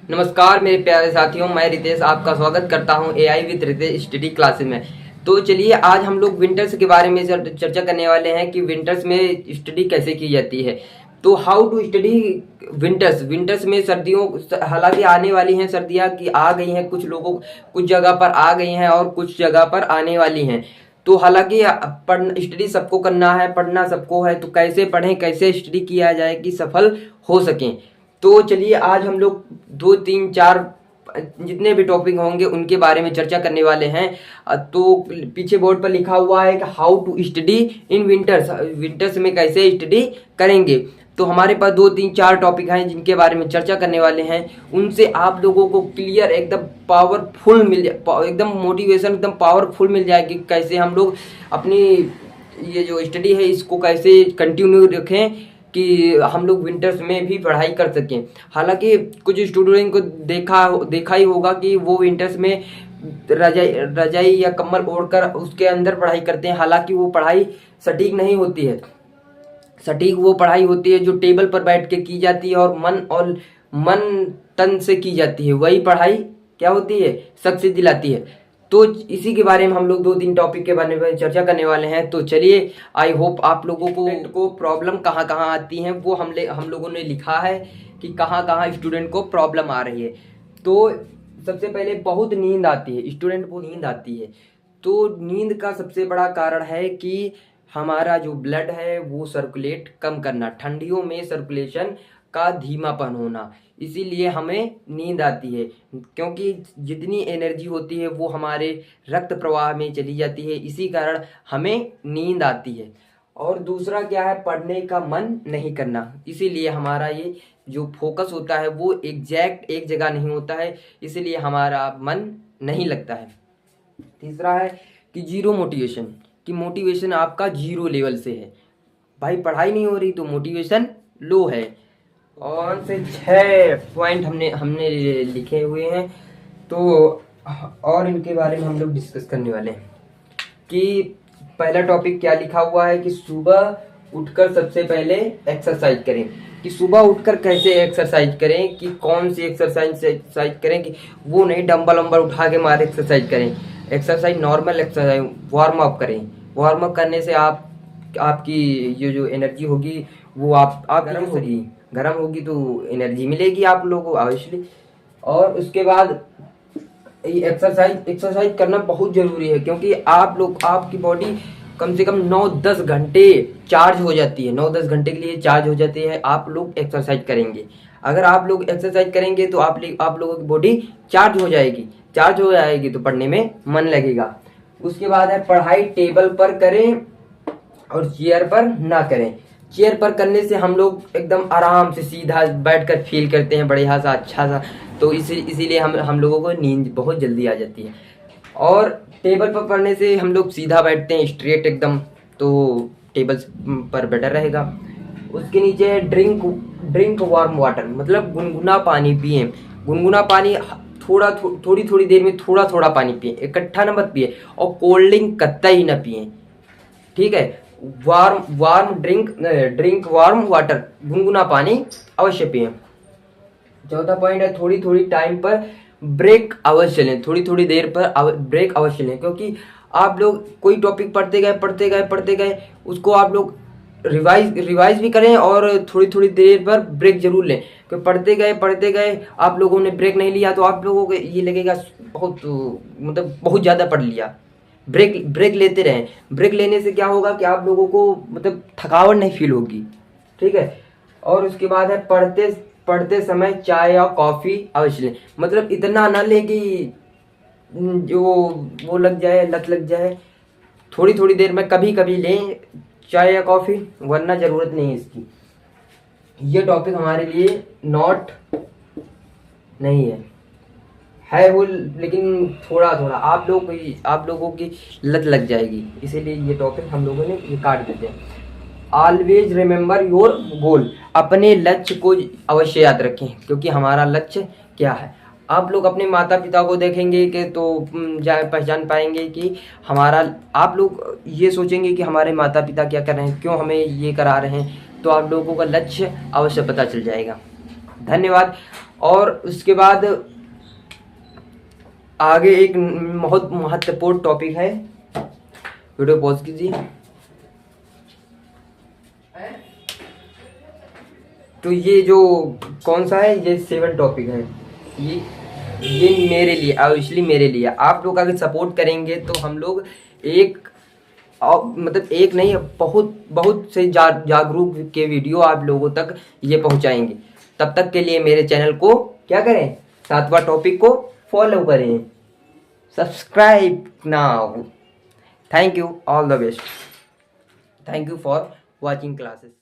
नमस्कार मेरे प्यारे साथियों, मैं रितेश आपका स्वागत करता हूं AI with Ritesh study classes में। तो चलिए आज हम लोग विंटर्स के बारे में चर्चा करने वाले हैं कि विंटर्स में स्टडी कैसे की जाती है। तो हाउ टू स्टडी विंटर्स में सर्दियों, हालांकि आने वाली हैं सर्दियां की आ गई हैं, कुछ लोगों कुछ जगह पर आ गई हैं और कुछ जगह पर आने वाली हैं। तो हालांकि स्टडी सबको करना है, पढ़ना सबको है, तो कैसे पढ़ें, कैसे स्टडी किया जाए कि सफल हो सकें। तो चलिए आज हम लोग 2 3 4 जितने भी टॉपिक होंगे उनके बारे में चर्चा करने वाले हैं। तो पीछे बोर्ड पर लिखा हुआ है कि how to study in winters में कैसे स्टडी करेंगे। तो हमारे पास 2 3 4 टॉपिक हैं जिनके बारे में चर्चा करने वाले हैं। उनसे आप लोगों को क्लियर एकदम पावरफुल एकदम मोटिवेशन एकदम पावरफुल मिल जाएगी, कैसे हम लोग अपनी ये जो स्टडी है इसको कैसे कंटिन्यू रखें कि हम लोग विंटर्स में भी पढ़ाई कर सकें। हालांकि कुछ स्टूडेंट को देखा ही होगा कि वो विंटर्स में रजाई या कम्बल ओढ़कर उसके अंदर पढ़ाई करते हैं। हालांकि वो पढ़ाई सटीक नहीं होती है। सटीक वो पढ़ाई होती है जो टेबल पर बैठ के की जाती है और मन तन से की जाती है। वही पढ़ाई क्या होती है, सक्सेस दिलाती है। तो इसी के बारे में हम लोग 2 3 टॉपिक के बारे में चर्चा करने वाले हैं। तो चलिए, आई होप आप लोगों को प्रॉब्लम कहाँ कहाँ आती हैं वो हम लोगों ने लिखा है कि कहाँ कहाँ स्टूडेंट को प्रॉब्लम आ रही है। तो सबसे पहले बहुत नींद आती है, स्टूडेंट को नींद आती है। तो नींद का सबसे बड़ा कारण है कि हमारा जो ब्लड है वो सर्कुलेट कम करना, ठंडियों में सर्कुलेशन का धीमापन होना, इसीलिए हमें नींद आती है। क्योंकि जितनी एनर्जी होती है वो हमारे रक्त प्रवाह में चली जाती है, इसी कारण हमें नींद आती है। और दूसरा क्या है, पढ़ने का मन नहीं करना, इसीलिए हमारा ये जो फोकस होता है वो एग्जैक्ट एक जगह नहीं होता है, इसीलिए हमारा मन नहीं लगता है। तीसरा है कि जीरो मोटिवेशन, कि मोटिवेशन आपका 0 लेवल से है। भाई पढ़ाई नहीं हो रही तो मोटिवेशन लो है। और से 6 पॉइंट हमने लिखे हुए हैं। तो और इनके बारे में हम लोग डिस्कस करने वाले हैं कि पहला टॉपिक क्या लिखा हुआ है कि सुबह उठकर सबसे पहले एक्सरसाइज करें। कि सुबह उठकर कैसे एक्सरसाइज करें, कि कौन सी एक्सरसाइज करें, कि वो नहीं डंबल वंबल उठा के मारे एक्सरसाइज करें। Exercise normal exercise, warm up करें। वार्म अप करने से आपकी ये जो एनर्जी होगी वो आप गर्म होगी तो एनर्जी मिलेगी आप लोगों को ऑब्वियसली। और उसके बाद एक्सरसाइज करना बहुत जरूरी है, क्योंकि आपकी बॉडी कम से कम 9-10 घंटे चार्ज हो जाती है, 9-10 घंटे के लिए चार्ज हो जाती है। आप लोग एक्सरसाइज करेंगे, अगर आप लोग एक्सरसाइज करेंगे तो आप लोगों की बॉडी चार्ज हो जाएगी तो पढ़ने में मन लगेगा। उसके बाद है पढ़ाई टेबल पर करें और चेयर पर ना करें। चेयर पर करने से हम लोग एकदम आराम से सीधा बैठकर फील करते हैं बढ़िया सा, अच्छा सा। तो इसीलिए हम लोगों को नींद बहुत जल्दी आ जाती है। और टेबल पर पढ़ने से हम लोग सीधा बैठते हैं स्ट्रेट एकदम, तो टेबल पर बेटर रहेगा। उसके नीचे ड्रिंक वार्म वाटर, मतलब गुनगुना पानी पिए। गुनगुना पानी थोड़ी देर में थोड़ा पानी पिए, इकट्ठा न मत पिए। और कोल्ड ड्रिंक कतई न पिए, ठीक है। ड्रिंक वार्म वाटर, गुनगुना पानी अवश्य पिए। चौथा पॉइंट है थोड़ी टाइम पर ब्रेक अवश्य लें, थोड़ी देर पर ब्रेक अवश्य लें। क्योंकि आप लोग कोई टॉपिक पढ़ते गए उसको आप लोग रिवाइज भी करें और थोड़ी देर पर ब्रेक जरूर लें। क्योंकि पढ़ते गए आप लोगों ने ब्रेक नहीं लिया तो आप लोगों को ये लगेगा बहुत ज़्यादा पढ़ लिया। ब्रेक लेते रहें। ब्रेक लेने से क्या होगा कि आप लोगों को थकावट नहीं फील होगी, ठीक है। और उसके बाद है पढ़ते समय चाय या कॉफ़ी अवश्य लें। मतलब इतना ना लें कि जो वो लग जाए, लत लग जाए। थोड़ी देर में कभी लें चाय या कॉफ़ी, वरना ज़रूरत नहीं है इसकी। ये टॉपिक हमारे लिए नॉट नहीं है वो, लेकिन थोड़ा आप लोगों की लत लग जाएगी, इसीलिए ये टॉपिक हम लोगों ने ये काट देते हैं। ऑलवेज रिमेंबर योर गोल, अपने लक्ष्य को अवश्य याद रखें। क्योंकि हमारा लक्ष्य क्या है, आप लोग अपने माता पिता को देखेंगे कि तो पहचान पाएंगे कि आप लोग ये सोचेंगे कि हमारे माता पिता क्या कर रहे हैं, क्यों हमें ये करा रहे हैं। तो आप लोगों का लक्ष्य अवश्य पता चल जाएगा। धन्यवाद। और उसके बाद आगे एक बहुत महत्वपूर्ण टॉपिक है, वीडियो पॉज कीजिए। तो ये जो कौन सा है, ये 7 टॉपिक है। ये मेरे लिए, ऑब्वियसली मेरे लिए, आप लोग अगर सपोर्ट करेंगे तो हम लोग मतलब एक नहीं, बहुत बहुत से जागरूक के वीडियो आप लोगों तक ये पहुंचाएंगे। तब तक के लिए मेरे चैनल को क्या करें, 7वां टॉपिक को फॉलो करें, subscribe now. Thank you, all the best, thank you for watching classes.